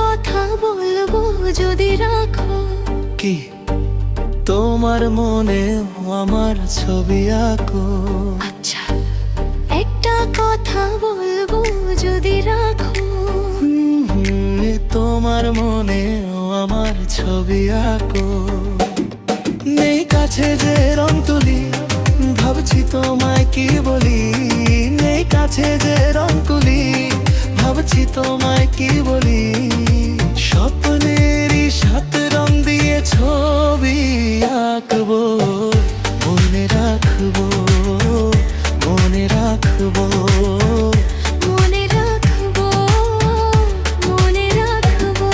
কথা বলবো যদি রাখো। কি তোমার মনে আমার ছবি আঁকো? আচ্ছা, একটা কথা বলবো যদি রাখো। তোমার মনে আমার ছবি আঁকো। নেই কাছে যে রং তুলি, ভাবছি তোমায় কি বলি। নেই কাছে যে রং তুলি, ভাবছি তোমায় কি বলি। স্বপ্নেরই সাত রং দিয়ে ছবি আঁকবো, মনে রাখবো, মনে রাখবো, মনে রাখবো, মনে রাখবো।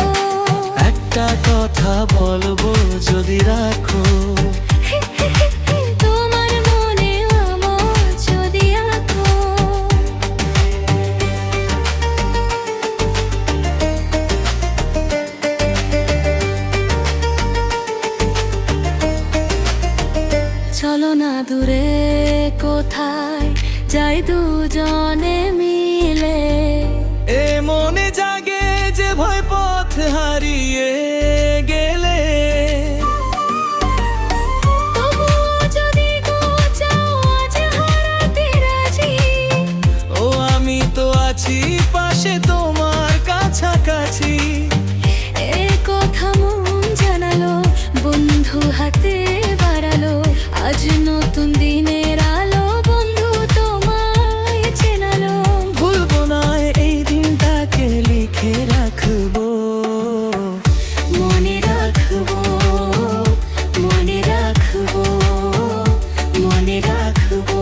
একটা কথা বলবো যদি রাখো। তোমার মনে আমার যদি আঁকো। চলো না দূরে কোথায় যাই দুজনে মিলে। এ মনে জাগে যে ভয় পথ হারিয়ে গেলে। তবুও যদি গো চাও আজ হারাতে রাজি। ও আমি তো আছি পাশে তোমার কাছাকাছি। এ কথা মন জানালো, বন্ধু হাতে বাড়ালো। আজ নতুন দিনের আলো, বন্ধু তোমায় চেনালো। ভুলবো না এই দিনটাকে, লিখে রাখবো, মনে রাখবো, মনে রাখবো, মনে রাখবো,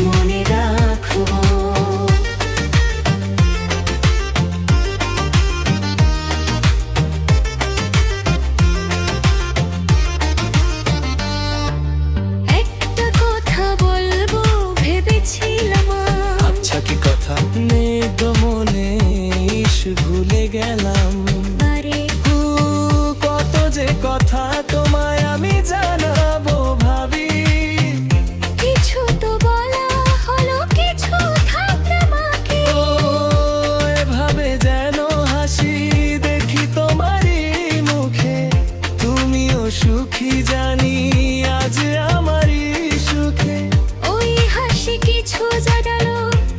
মনে রাখবো। একটা কথা বলবো ভেবেছিলাম আজ। আচ্ছা কি কথা? নেই তো মনে, ইস ভুলে গেলাম। আরে কত যে কথা তোমায় আমি জানাবো ভাবি। কিছু তো বলা হলো, কিছু থাকতে বাকি। ও এভাবে যেন হাসি দেখি তোমারই মুখে। তুমিও সুখী জানি আজ আমারই সুখে। ওই হাসি কিছু জানালো,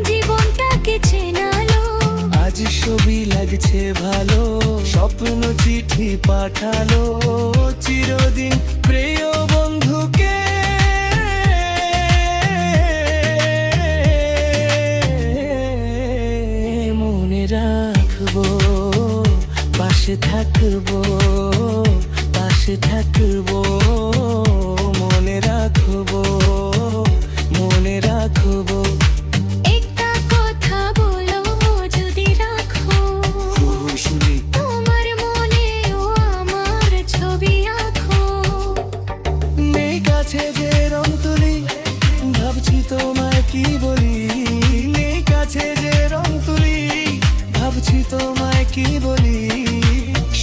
জীবনটাকে চেনালো। আজ ছবি লাগছে ভালো, স্বপ্ন চিঠি পাঠালো। চিরদিন প্রিয় বন্ধুকে মনে রাখবো, পাশে থাকবো, পাশে থাকবো, মনে রাখবো, মনে রাখবো। একটা কথা বলো যদি রাখো। শুনি তোমার মনে ও আমার ছবি আঁকো। নেই কাছে যে রং তুলি, ভাবছি তোমায় কি বলি। নেই কাছে যে রং তুলি, ভাবছি তোমায় কি বলি।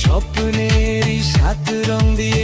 স্বপ্নেরই সাত রং দিয়ে